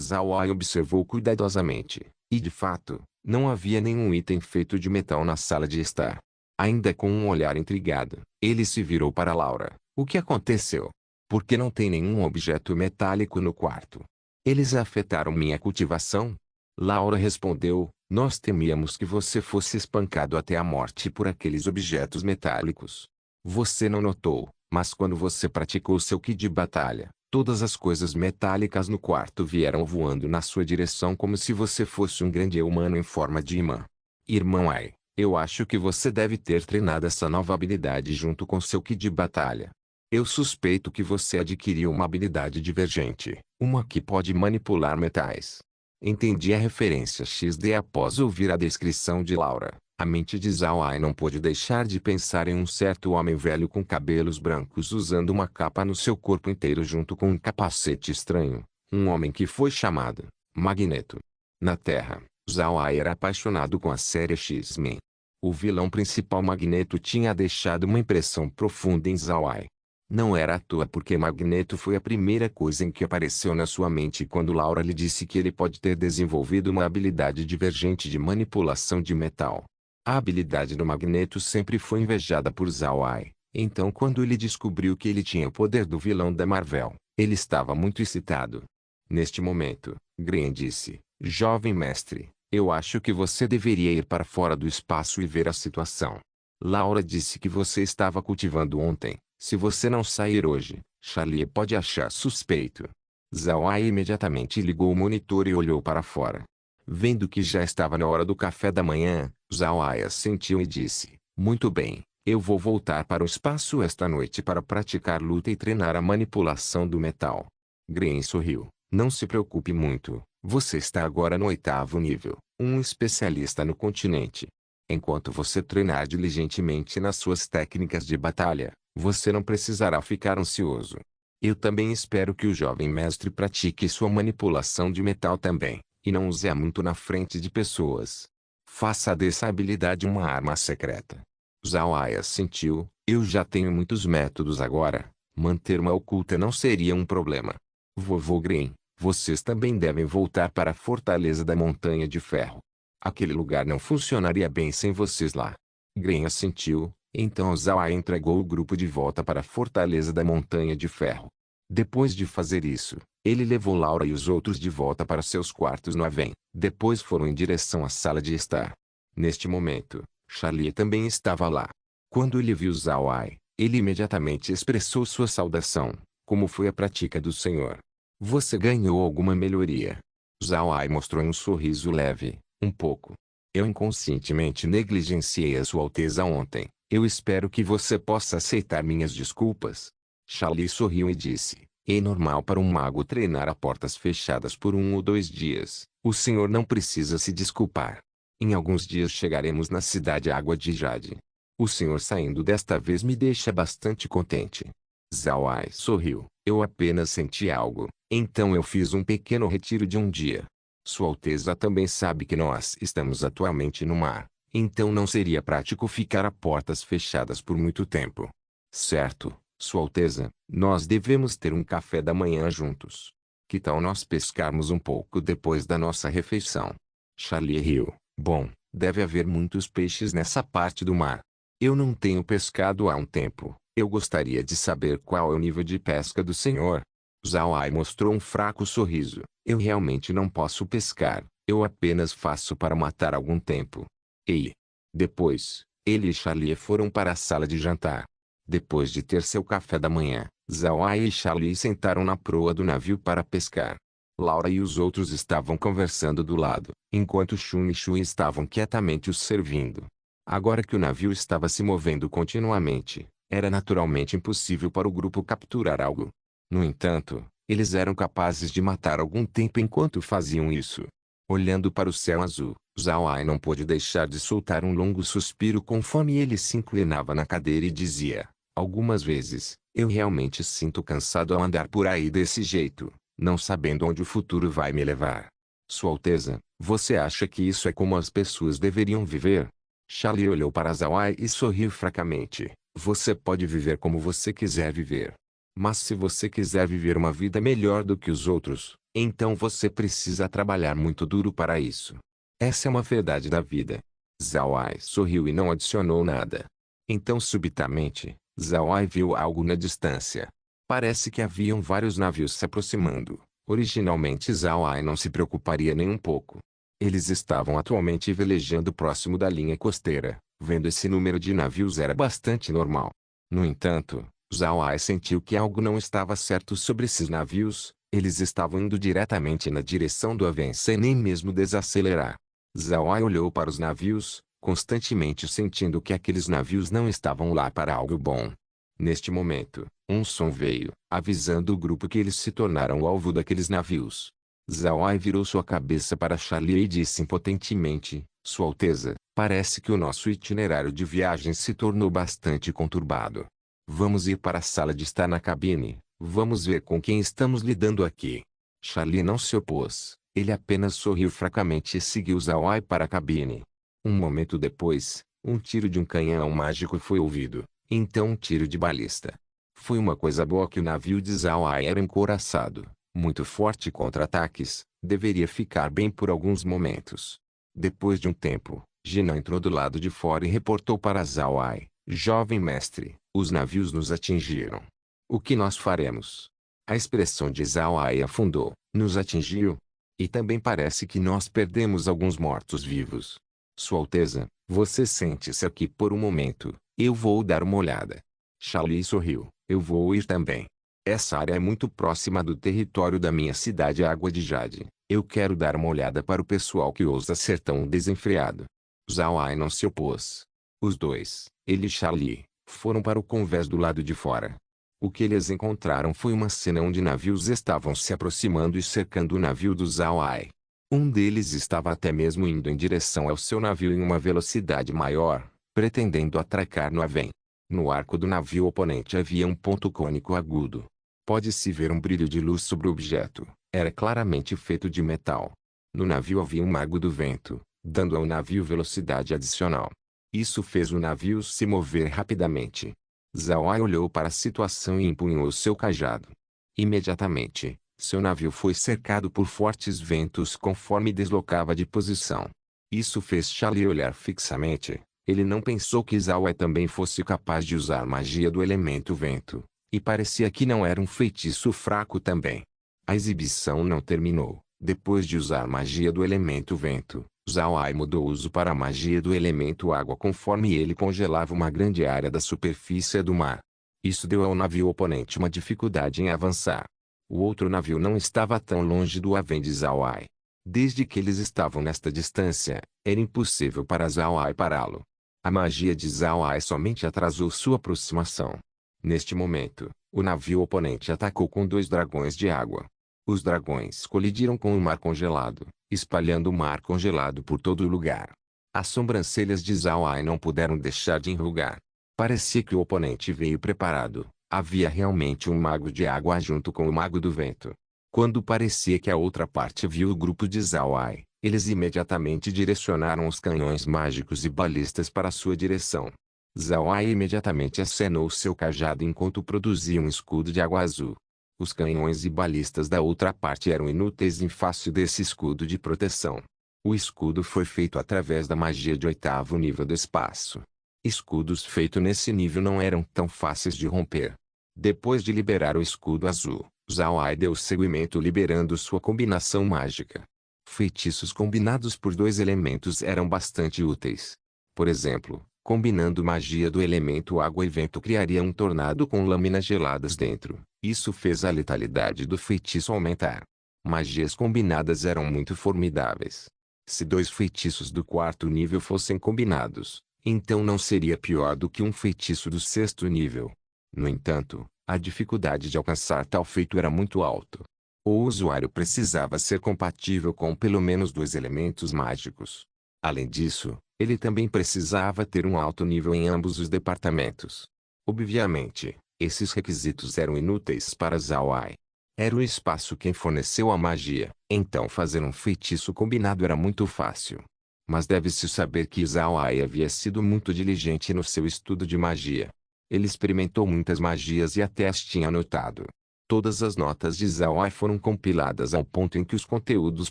Zhao Ai observou cuidadosamente, e de fato, não havia nenhum item feito de metal na sala de estar. Ainda com um olhar intrigado, ele se virou para Laura. O que aconteceu? Por que não tem nenhum objeto metálico no quarto? Eles afetaram minha cultivação? Laura respondeu, nós temíamos que você fosse espancado até a morte por aqueles objetos metálicos. Você não notou, mas quando você praticou seu ki de batalha, todas as coisas metálicas no quarto vieram voando na sua direção como se você fosse um grande humano em forma de imã. Irmão Ai, eu acho que você deve ter treinado essa nova habilidade junto com seu ki de batalha. Eu suspeito que você adquiriu uma habilidade divergente, uma que pode manipular metais. Entendi a referência XD após ouvir a descrição de Laura. A mente de Zhao Ai não pôde deixar de pensar em um certo homem velho com cabelos brancos usando uma capa no seu corpo inteiro junto com um capacete estranho. Um homem que foi chamado Magneto. Na Terra, Zhao Ai era apaixonado com a série X-Men. O vilão principal Magneto tinha deixado uma impressão profunda em Zhao Ai. Não era à toa porque Magneto foi a primeira coisa em que apareceu na sua mente quando Laura lhe disse que ele pode ter desenvolvido uma habilidade divergente de manipulação de metal. A habilidade do Magneto sempre foi invejada por Zhao Ai, então quando ele descobriu que ele tinha o poder do vilão da Marvel, ele estava muito excitado. Neste momento, Gren disse, jovem mestre, eu acho que você deveria ir para fora do espaço e ver a situação. Laura disse que você estava cultivando ontem. Se você não sair hoje, Charlie pode achar suspeito. Zhao Ai imediatamente ligou o monitor e olhou para fora. Vendo que já estava na hora do café da manhã, Zhao Ai assentiu e disse, muito bem, eu vou voltar para o espaço esta noite para praticar luta e treinar a manipulação do metal. Gren sorriu, não se preocupe muito, você está agora no 8º nível, um especialista no continente. Enquanto você treinar diligentemente nas suas técnicas de batalha, você não precisará ficar ansioso. Eu também espero que o jovem mestre pratique sua manipulação de metal também, e não use-a muito na frente de pessoas. Faça dessa habilidade uma arma secreta. Zhao Ai assentiu, eu já tenho muitos métodos agora, manter uma oculta não seria um problema. Vovô Gren, vocês também devem voltar para a Fortaleza da Montanha de Ferro. Aquele lugar não funcionaria bem sem vocês lá. Gren assentiu, então Zhao Ai entregou o grupo de volta para a Fortaleza da Montanha de Ferro. Depois de fazer isso, ele levou Laura e os outros de volta para seus quartos no Aven. Depois foram em direção à sala de estar. Neste momento, Charlie também estava lá. Quando ele viu Zhao Ai, ele imediatamente expressou sua saudação. Como foi a prática do senhor? Você ganhou alguma melhoria? Zhao Ai mostrou um sorriso leve, um pouco. Eu inconscientemente negligenciei a Sua Alteza ontem. Eu espero que você possa aceitar minhas desculpas. Charlie sorriu e disse: é normal para um mago treinar a portas fechadas por 1 ou 2 dias. O senhor não precisa se desculpar. Em alguns dias chegaremos na cidade Água de Jade. O senhor saindo desta vez me deixa bastante contente. Zhao Ai sorriu. Eu apenas senti algo, então eu fiz um pequeno retiro de um dia. Sua Alteza também sabe que nós estamos atualmente no mar, então não seria prático ficar a portas fechadas por muito tempo. Certo, Sua Alteza, nós devemos ter um café da manhã juntos. Que tal nós pescarmos um pouco depois da nossa refeição? Charlie riu. Bom, deve haver muitos peixes nessa parte do mar. Eu não tenho pescado há um tempo. Eu gostaria de saber qual é o nível de pesca do senhor. Zhao Ai mostrou um fraco sorriso. Eu realmente não posso pescar. Eu apenas faço para matar algum tempo. Ei! Depois, ele e Charlie foram para a sala de jantar. Depois de ter seu café da manhã, Zhao Ai e Charlie sentaram na proa do navio para pescar. Laura e os outros estavam conversando do lado, enquanto Shun e Shui estavam quietamente os servindo. Agora que o navio estava se movendo continuamente, era naturalmente impossível para o grupo capturar algo. No entanto, eles eram capazes de matar algum tempo enquanto faziam isso. Olhando para o céu azul, Zhao Ai não pôde deixar de soltar um longo suspiro conforme ele se inclinava na cadeira e dizia: algumas vezes, eu realmente sinto cansado ao andar por aí desse jeito, não sabendo onde o futuro vai me levar. Sua Alteza, você acha que isso é como as pessoas deveriam viver? Charlie olhou para Zhao Ai e sorriu fracamente. Você pode viver como você quiser viver. Mas se você quiser viver uma vida melhor do que os outros, então você precisa trabalhar muito duro para isso. Essa é uma verdade da vida. Zhao Ai sorriu e não adicionou nada. Então subitamente, Zhao Ai viu algo na distância. Parece que haviam vários navios se aproximando. Originalmente Zhao Ai não se preocuparia nem um pouco. Eles estavam atualmente velejando próximo da linha costeira. Vendo esse número de navios era bastante normal. No entanto, Zhao Ai sentiu que algo não estava certo sobre esses navios. Eles estavam indo diretamente na direção do avião sem nem mesmo desacelerar. Zhao Ai olhou para os navios, constantemente sentindo que aqueles navios não estavam lá para algo bom. Neste momento, um som veio, avisando o grupo que eles se tornaram o alvo daqueles navios. Zhao Ai virou sua cabeça para Charlie e disse impotentemente: Sua Alteza, parece que o nosso itinerário de viagem se tornou bastante conturbado. Vamos ir para a sala de estar na cabine, vamos ver com quem estamos lidando aqui. Charlie não se opôs, ele apenas sorriu fracamente e seguiu Zhao Ai para a cabine. Um momento depois, um tiro de um canhão mágico foi ouvido, então um tiro de balista. Foi uma coisa boa que o navio de Zhao Ai era encouraçado, muito forte contra ataques, deveria ficar bem por alguns momentos. Depois de um tempo, Jinan entrou do lado de fora e reportou para Zhao Ai: jovem mestre, os navios nos atingiram. O que nós faremos? A expressão de Zhao Ai afundou. Nos atingiu? E também parece que nós perdemos alguns mortos-vivos. Sua Alteza, você sente-se aqui por um momento, eu vou dar uma olhada. Charlie sorriu. Eu vou ir também. Essa área é muito próxima do território da minha cidade Água de Jade. Eu quero dar uma olhada para o pessoal que ousa ser tão desenfreado. Zhao Ai não se opôs. Os dois, ele e Charlie, foram para o convés do lado de fora. O que eles encontraram foi uma cena onde navios estavam se aproximando e cercando o navio do Zhao Ai. Um deles estava até mesmo indo em direção ao seu navio em uma velocidade maior, pretendendo atracar no avião. No arco do navio oponente havia um ponto cônico agudo. Pode-se ver um brilho de luz sobre o objeto. Era claramente feito de metal. No navio havia um mago do vento, dando ao navio velocidade adicional. Isso fez o navio se mover rapidamente. Zhao Ai olhou para a situação e empunhou seu cajado. Imediatamente, seu navio foi cercado por fortes ventos conforme deslocava de posição. Isso fez Charlie olhar fixamente. Ele não pensou que Zhao Ai também fosse capaz de usar magia do elemento vento, e parecia que não era um feitiço fraco também. A exibição não terminou. Depois de usar magia do elemento vento, Zhao Ai mudou o uso para a magia do elemento água conforme ele congelava uma grande área da superfície do mar. Isso deu ao navio oponente uma dificuldade em avançar. O outro navio não estava tão longe do avião de Zhao Ai. Desde que eles estavam nesta distância, era impossível para Zhao Ai pará-lo. A magia de Zhao Ai somente atrasou sua aproximação. Neste momento, o navio oponente atacou com 2 dragões de água. Os dragões colidiram com o mar congelado, espalhando o mar congelado por todo o lugar. As sobrancelhas de Zhao Ai não puderam deixar de enrugar. Parecia que o oponente veio preparado. Havia realmente um mago de água junto com o mago do vento. Quando parecia que a outra parte viu o grupo de Zhao Ai, eles imediatamente direcionaram os canhões mágicos e balistas para sua direção. Zhao Ai imediatamente acenou seu cajado enquanto produzia um escudo de água azul. Os canhões e balistas da outra parte eram inúteis em face desse escudo de proteção. O escudo foi feito através da magia de 8º nível do espaço. Escudos feitos nesse nível não eram tão fáceis de romper. Depois de liberar o escudo azul, Zhao Ai deu seguimento liberando sua combinação mágica. Feitiços combinados por 2 elementos eram bastante úteis. Por exemplo, combinando magia do elemento água e vento criaria um tornado com lâminas geladas dentro. Isso fez a letalidade do feitiço aumentar. Magias combinadas eram muito formidáveis. Se 2 feitiços do 4º nível fossem combinados, então não seria pior do que um feitiço do 6º nível. No entanto, a dificuldade de alcançar tal feito era muito alto. O usuário precisava ser compatível com pelo menos 2 elementos mágicos. Além disso, ele também precisava ter um alto nível em ambos os departamentos. Obviamente, esses requisitos eram inúteis para Zhao Ai. Era o espaço quem forneceu a magia, então fazer um feitiço combinado era muito fácil. Mas deve-se saber que Zhao Ai havia sido muito diligente no seu estudo de magia. Ele experimentou muitas magias e até as tinha anotado. Todas as notas de Zhao Ai foram compiladas ao ponto em que os conteúdos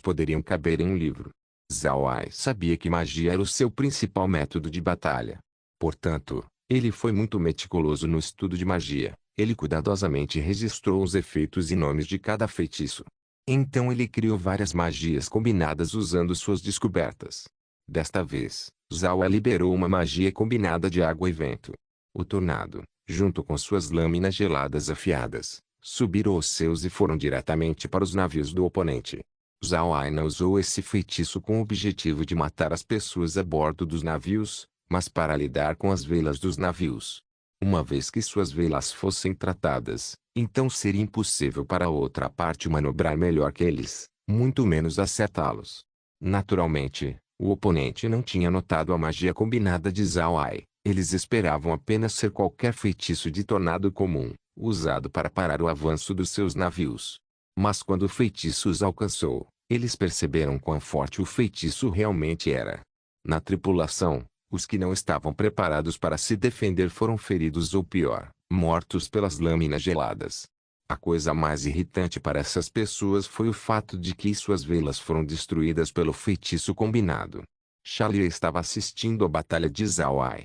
poderiam caber em um livro. Zhao Ai sabia que magia era o seu principal método de batalha. Portanto, ele foi muito meticuloso no estudo de magia. Ele cuidadosamente registrou os efeitos e nomes de cada feitiço. Então ele criou várias magias combinadas usando suas descobertas. Desta vez, Zhao Ai liberou uma magia combinada de água e vento. O tornado, junto com suas lâminas geladas afiadas, subiram os céus e foram diretamente para os navios do oponente. Zhao Ai não usou esse feitiço com o objetivo de matar as pessoas a bordo dos navios, mas para lidar com as velas dos navios. Uma vez que suas velas fossem tratadas, então seria impossível para a outra parte manobrar melhor que eles, muito menos acertá-los. Naturalmente, o oponente não tinha notado a magia combinada de Zhao Ai. Eles esperavam apenas ser qualquer feitiço de tornado comum, usado para parar o avanço dos seus navios. Mas quando o feitiço os alcançou, eles perceberam quão forte o feitiço realmente era. Na tripulação, os que não estavam preparados para se defender foram feridos ou pior, mortos pelas lâminas geladas. A coisa mais irritante para essas pessoas foi o fato de que suas velas foram destruídas pelo feitiço combinado. Xia estava assistindo à batalha de Zhao Ai.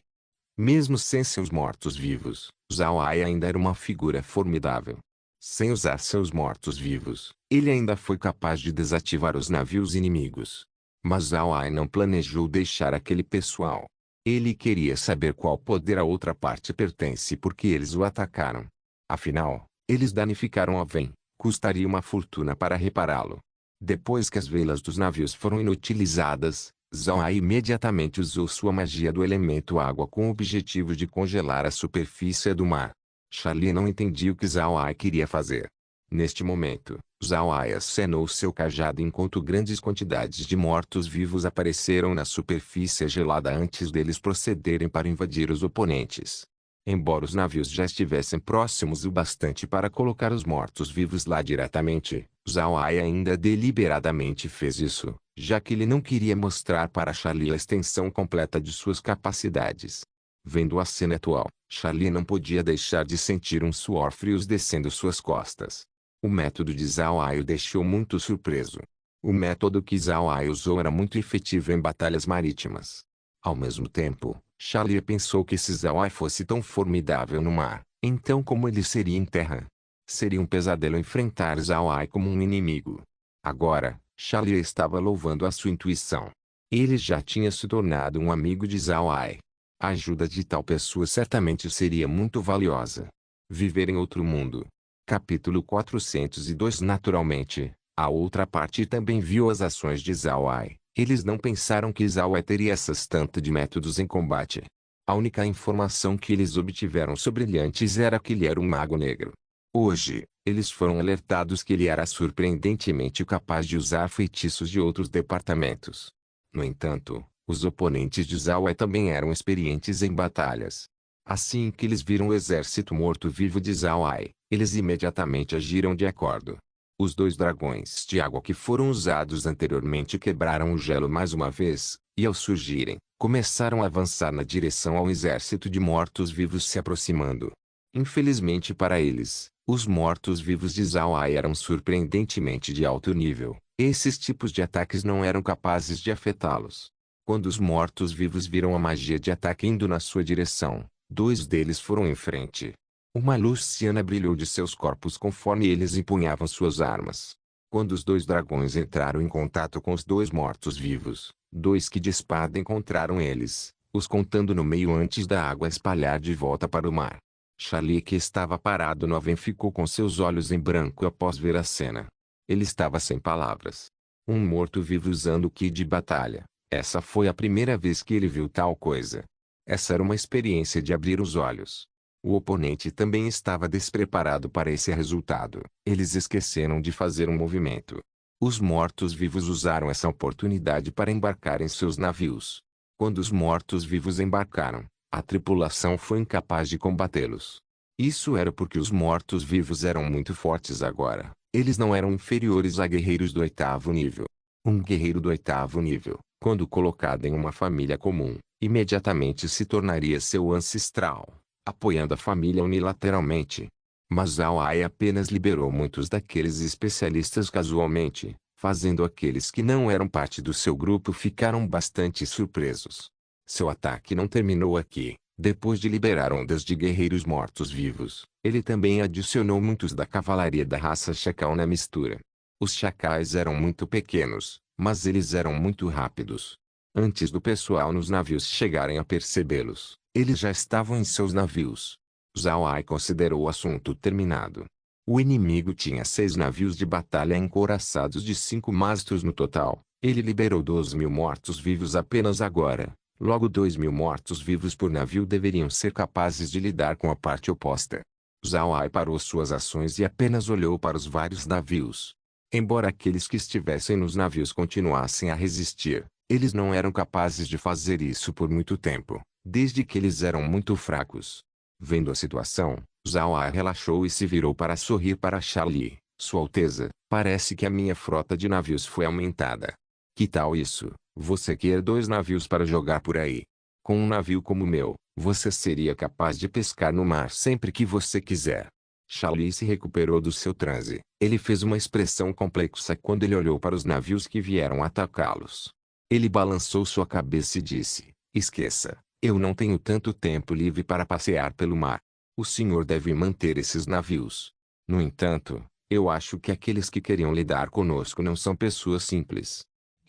Mesmo sem seus mortos-vivos, Zhao Ai ainda era uma figura formidável. Sem usar seus mortos-vivos, ele ainda foi capaz de desativar os navios inimigos. Mas Zhao Ai não planejou deixar aquele pessoal. Ele queria saber qual poder a outra parte pertence e por que eles o atacaram. Afinal, eles danificaram a Ven, custaria uma fortuna para repará-lo. Depois que as velas dos navios foram inutilizadas, Zhao Ai imediatamente usou sua magia do elemento água com o objetivo de congelar a superfície do mar. Xia não entendia o que Zhao Ai queria fazer. Neste momento, Zhao Ai acenou seu cajado enquanto grandes quantidades de mortos-vivos apareceram na superfície gelada antes deles procederem para invadir os oponentes. Embora os navios já estivessem próximos o bastante para colocar os mortos-vivos lá diretamente, Zhao Ai ainda deliberadamente fez isso, já que ele não queria mostrar para Xia a extensão completa de suas capacidades. Vendo a cena atual, Xia não podia deixar de sentir um suor frio descendo suas costas. O método de Zhao Ai o deixou muito surpreso. O método que Zhao Ai usou era muito efetivo em batalhas marítimas. Ao mesmo tempo, Xia pensou que se Zhao Ai fosse tão formidável no mar, então como ele seria em terra? Seria um pesadelo enfrentar Zhao Ai como um inimigo. Agora, Xia estava louvando a sua intuição. Ele já tinha se tornado um amigo de Zhao Ai. A ajuda de tal pessoa certamente seria muito valiosa. Viver em outro mundo. Capítulo 402 Naturalmente, A outra parte também viu as ações de Zhao Ai. Eles não pensaram que Zhao Ai teria essas tantas de métodos em combate. A única informação que eles obtiveram sobre ele antes era que ele era um mago negro. Hoje, eles foram alertados que ele era surpreendentemente capaz de usar feitiços de outros departamentos. No entanto, os oponentes de Zhao Ai também eram experientes em batalhas. Assim que eles viram o exército morto-vivo de Zhao Ai, eles imediatamente agiram de acordo. Os 2 dragões de água que foram usados anteriormente quebraram o gelo mais uma vez, e ao surgirem, começaram a avançar na direção ao exército de mortos-vivos se aproximando. Infelizmente para eles, os mortos-vivos de Zhao Ai eram surpreendentemente de alto nível. Esses tipos de ataques não eram capazes de afetá-los. Quando os mortos-vivos viram a magia de ataque indo na sua direção, 2 deles foram em frente. Uma luz ciana brilhou de seus corpos conforme eles empunhavam suas armas. Quando os 2 dragões entraram em contato com os 2 mortos-vivos, 2 que de espada encontraram eles, os contando no meio antes da água espalhar de volta para o mar. Charlie, que estava parado no além, ficou com seus olhos em branco após ver a cena. Ele estava sem palavras. Um morto-vivo usando o ki de batalha. Essa foi a primeira vez que ele viu tal coisa. Essa era uma experiência de abrir os olhos. O oponente também estava despreparado para esse resultado. Eles esqueceram de fazer um movimento. Os mortos-vivos usaram essa oportunidade para embarcar em seus navios. Quando os mortos-vivos embarcaram, a tripulação foi incapaz de combatê-los. Isso era porque os mortos-vivos eram muito fortes agora. Eles não eram inferiores a guerreiros do 8º nível. Um guerreiro do 8º nível, quando colocado em uma família comum, imediatamente se tornaria seu ancestral, apoiando a família unilateralmente. Mas Zhao Ai apenas liberou muitos daqueles especialistas casualmente, fazendo aqueles que não eram parte do seu grupo ficaram bastante surpresos. Seu ataque não terminou aqui. Depois de liberar ondas de guerreiros mortos-vivos, ele também adicionou muitos da cavalaria da raça Chacal na mistura. Os chacais eram muito pequenos, mas eles eram muito rápidos. Antes do pessoal nos navios chegarem a percebê-los, eles já estavam em seus navios. Zhao Ai considerou o assunto terminado. O inimigo tinha 6 navios de batalha encouraçados de 5 mastros no total. Ele liberou 12.000 mortos-vivos apenas agora. Logo 2.000 mortos-vivos por navio deveriam ser capazes de lidar com a parte oposta. Zhao Ai parou suas ações e apenas olhou para os vários navios. Embora aqueles que estivessem nos navios continuassem a resistir, eles não eram capazes de fazer isso por muito tempo, desde que eles eram muito fracos. Vendo a situação, Zhao Ai relaxou e se virou para sorrir para Charlie. Sua Alteza, parece que a minha frota de navios foi aumentada. Que tal isso? Você quer 2 navios para jogar por aí? Com um navio como o meu, você seria capaz de pescar no mar sempre que você quiser. Charlie se recuperou do seu transe. Ele fez uma expressão complexa quando ele olhou para os navios que vieram atacá-los. Ele balançou sua cabeça e disse: esqueça, eu não tenho tanto tempo livre para passear pelo mar. O senhor deve manter esses navios. No entanto, eu acho que aqueles que queriam lidar conosco não são pessoas simples.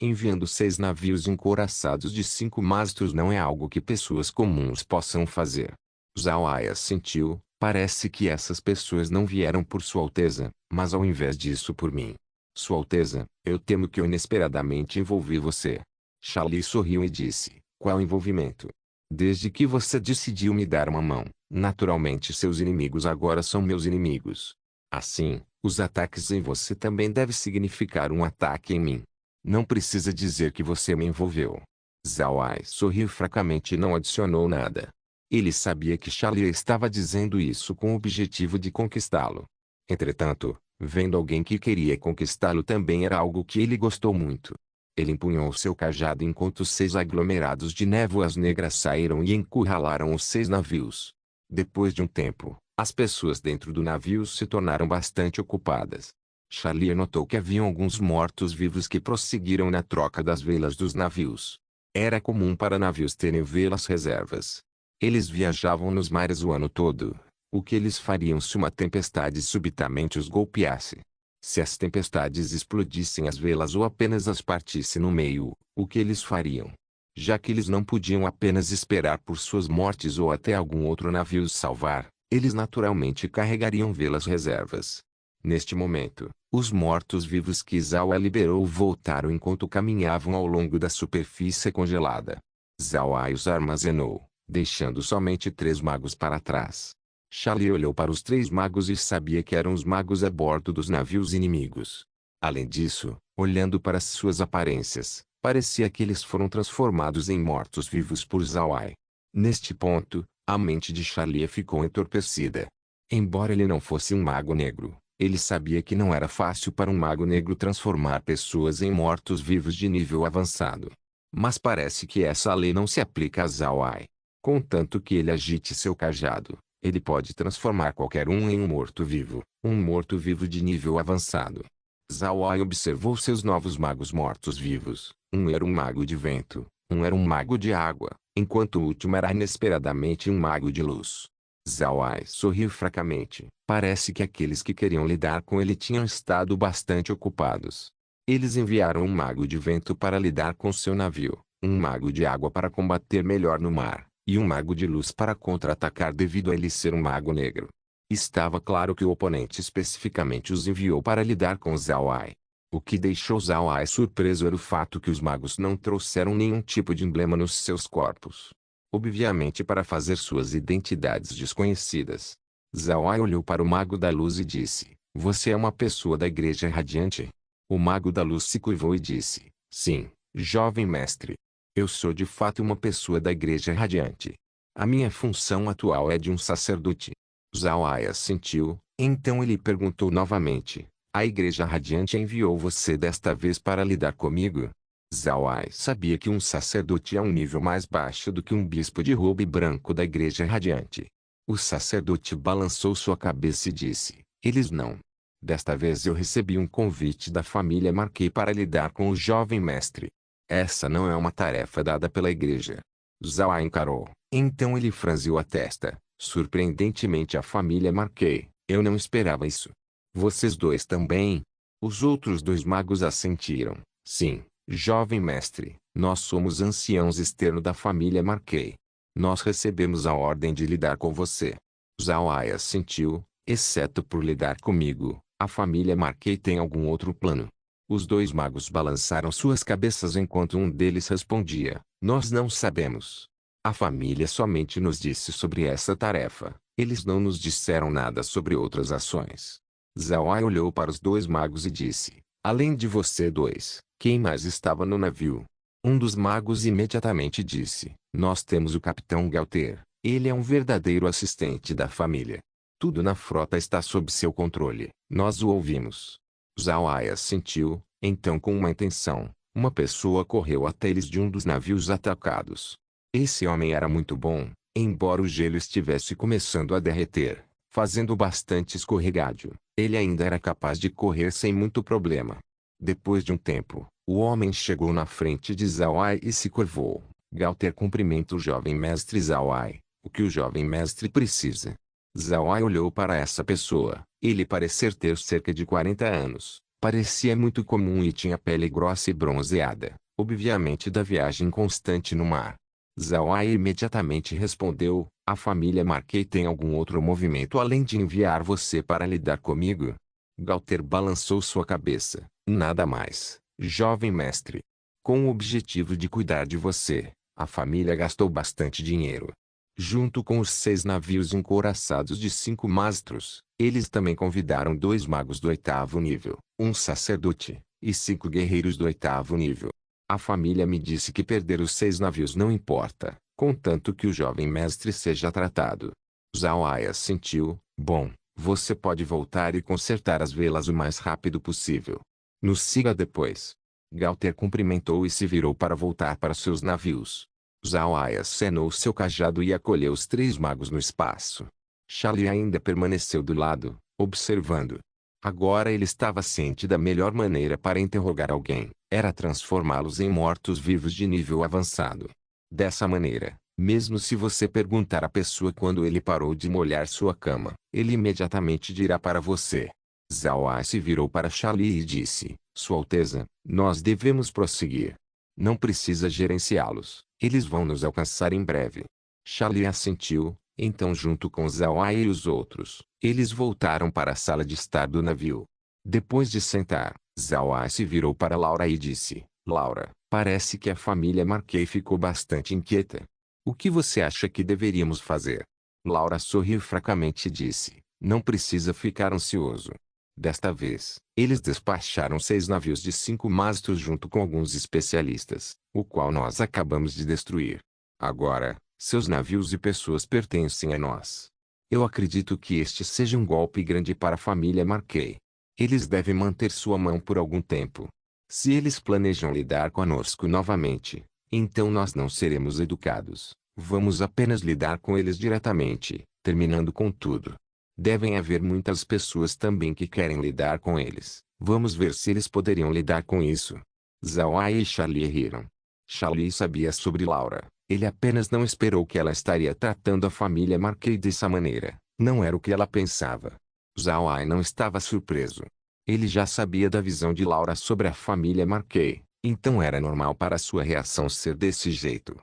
Enviando 6 navios encouraçados de 5 mastros não é algo que pessoas comuns possam fazer. Zhao Ai assentiu. Parece que essas pessoas não vieram por Sua Alteza, mas ao invés disso por mim. Sua Alteza, eu temo que eu inesperadamente envolvi você. Charlie sorriu e disse: qual envolvimento? Desde que você decidiu me dar uma mão, naturalmente seus inimigos agora são meus inimigos. Assim, os ataques em você também devem significar um ataque em mim. Não precisa dizer que você me envolveu. Zhao Ai sorriu fracamente e não adicionou nada. Ele sabia que Charlie estava dizendo isso com o objetivo de conquistá-lo. Entretanto, vendo alguém que queria conquistá-lo também era algo que ele gostou muito. Ele empunhou seu cajado enquanto 6 aglomerados de névoas negras saíram e encurralaram os 6 navios. Depois de um tempo, as pessoas dentro do navio se tornaram bastante ocupadas. Charlie notou que haviam alguns mortos-vivos que prosseguiram na troca das velas dos navios. Era comum para navios terem velas reservas. Eles viajavam nos mares o ano todo. O que eles fariam se uma tempestade subitamente os golpeasse? Se as tempestades explodissem as velas ou apenas as partissem no meio, o que eles fariam? Já que eles não podiam apenas esperar por suas mortes ou até algum outro navio os salvar, eles naturalmente carregariam velas reservas. Neste momento, os mortos-vivos que Zhao Ai liberou voltaram enquanto caminhavam ao longo da superfície congelada. Zhao Ai os armazenou, deixando somente 3 magos para trás. Charlie olhou para os 3 magos e sabia que eram os magos a bordo dos navios inimigos. Além disso, olhando para suas aparências, parecia que eles foram transformados em mortos-vivos por Zhao Ai. Neste ponto, a mente de Charlie ficou entorpecida. Embora ele não fosse um mago negro, ele sabia que não era fácil para um mago negro transformar pessoas em mortos-vivos de nível avançado. Mas parece que essa lei não se aplica a Zhao Ai. Contanto que ele agite seu cajado, ele pode transformar qualquer um em um morto-vivo de nível avançado. Zhao Ai observou seus novos magos mortos-vivos. Um era um mago de vento, um era um mago de água, enquanto o último era inesperadamente um mago de luz. Zhao Ai sorriu fracamente. Parece que aqueles que queriam lidar com ele tinham estado bastante ocupados. Eles enviaram um mago de vento para lidar com seu navio, um mago de água para combater melhor no mar, e um mago de luz para contra-atacar devido a ele ser um mago negro. Estava claro que o oponente especificamente os enviou para lidar com Zhao Ai. O que deixou Zhao Ai surpreso era o fato que os magos não trouxeram nenhum tipo de emblema nos seus corpos. Obviamente para fazer suas identidades desconhecidas. Zhao Ai olhou para o Mago da Luz e disse, você é uma pessoa da Igreja Radiante? O Mago da Luz se curvou e disse, sim, jovem mestre. Eu sou de fato uma pessoa da Igreja Radiante. A minha função atual é de um sacerdote. Zhao Ai assentiu, então ele perguntou novamente, a Igreja Radiante enviou você desta vez para lidar comigo? Zhao Ai sabia que um sacerdote é um nível mais baixo do que um bispo de robe branco da Igreja Radiante. O sacerdote balançou sua cabeça e disse, eles não. Desta vez eu recebi um convite da família Marquei para lidar com o jovem mestre. Essa não é uma tarefa dada pela igreja. Zhao Ai encarou, então ele franziu a testa. Surpreendentemente a família Marquei, eu não esperava isso. Vocês dois também? Os outros 2 magos assentiram, sim. Jovem mestre, nós somos anciãos externos da família Marquei. Nós recebemos a ordem de lidar com você. Zhao Ai assentiu, exceto por lidar comigo, a família Marquei tem algum outro plano? Os 2 magos balançaram suas cabeças enquanto um deles respondia, nós não sabemos. A família somente nos disse sobre essa tarefa, eles não nos disseram nada sobre outras ações. Zhao Ai olhou para os 2 magos e disse, além de você 2. Quem mais estava no navio? Um dos magos imediatamente disse, nós temos o capitão Galter, ele é um verdadeiro assistente da família. Tudo na frota está sob seu controle, nós o ouvimos. Zhao Ai assentiu, então com uma intenção, uma pessoa correu até eles de um dos navios atacados. Esse homem era muito bom, embora o gelo estivesse começando a derreter, fazendo bastante escorregadio, ele ainda era capaz de correr sem muito problema. Depois de um tempo, o homem chegou na frente de Zhao Ai e se curvou. Galter cumprimenta o jovem mestre Zhao Ai. O que o jovem mestre precisa? Zhao Ai olhou para essa pessoa. Ele parecia ter cerca de 40 anos. Parecia muito comum e tinha pele grossa e bronzeada, obviamente da viagem constante no mar. Zhao Ai imediatamente respondeu, a família Marquei tem algum outro movimento além de enviar você para lidar comigo? Galter balançou sua cabeça. Nada mais, jovem mestre. Com o objetivo de cuidar de você, a família gastou bastante dinheiro. Junto com os 6 navios encouraçados de 5 mastros, eles também convidaram 2 magos do 8º nível, um sacerdote, e 5 guerreiros do 8º nível. A família me disse que perder os 6 navios não importa, contanto que o jovem mestre seja tratado. Zhao Ai assentiu, bom, você pode voltar e consertar as velas o mais rápido possível. Nos siga depois. Galter cumprimentou e se virou para voltar para seus navios. Zhao Ai acenou seu cajado e acolheu os 3 magos no espaço. Charlie ainda permaneceu do lado, observando. Agora ele estava ciente da melhor maneira para interrogar alguém, era transformá-los em mortos-vivos de nível avançado. Dessa maneira, mesmo se você perguntar à pessoa quando ele parou de molhar sua cama, ele imediatamente dirá para você. Zhao Ai se virou para Charlie e disse, Sua Alteza, nós devemos prosseguir. Não precisa gerenciá-los, eles vão nos alcançar em breve. Charlie assentiu, Então junto com Zhao Ai e os outros, eles voltaram para a sala de estar do navio. Depois de sentar, Zhao Ai se virou para Laura e disse: Laura, parece que a família Marquet ficou bastante inquieta. O que você acha que deveríamos fazer? Laura sorriu fracamente e disse: não precisa ficar ansioso. Desta vez, eles despacharam 6 navios de 5 mastros junto com alguns especialistas, o qual nós acabamos de destruir. Agora, seus navios e pessoas pertencem a nós. Eu acredito que este seja um golpe grande para a família Marquet. Eles devem manter sua mão por algum tempo. Se eles planejam lidar conosco novamente, então nós não seremos educados. Vamos apenas lidar com eles diretamente, terminando com tudo. Devem haver muitas pessoas também que querem lidar com eles. Vamos ver se eles poderiam lidar com isso. Zhao Ai e Charlie riram. Charlie sabia sobre Laura. Ele apenas não esperou que ela estaria tratando a família Marquet dessa maneira. Não era o que ela pensava. Zhao Ai não estava surpreso. Ele já sabia da visão de Laura sobre a família Marquet, então era normal para sua reação ser desse jeito.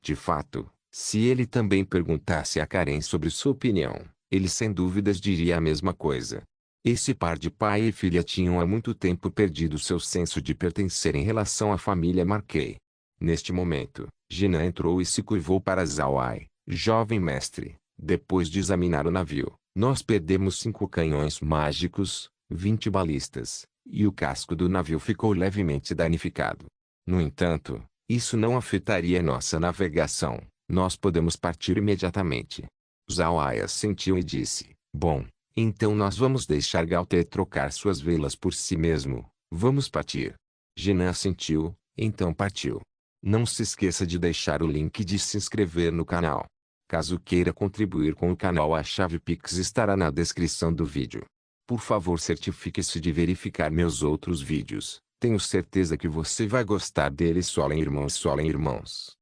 De fato, se ele também perguntasse a Karen sobre sua opinião, ele sem dúvidas diria a mesma coisa. Esse par de pai e filha tinham há muito tempo perdido seu senso de pertencer em relação à família Marquet. Neste momento, Jinan entrou e se curvou para Zhao Ai. Jovem mestre, depois de examinar o navio, nós perdemos 5 canhões mágicos, 20 balistas, e o casco do navio ficou levemente danificado. No entanto, isso não afetaria nossa navegação. Nós podemos partir imediatamente. Zhao Ai assentiu e disse: bom, então nós vamos deixar Gaute trocar suas velas por si mesmo. Vamos partir. Jinan assentiu, então partiu. Não se esqueça de deixar o link de se inscrever no canal. Caso queira contribuir com o canal, a chave Pix estará na descrição do vídeo. Por favor, certifique-se de verificar meus outros vídeos. Tenho certeza que você vai gostar deles. Solem irmãos, solem irmãos.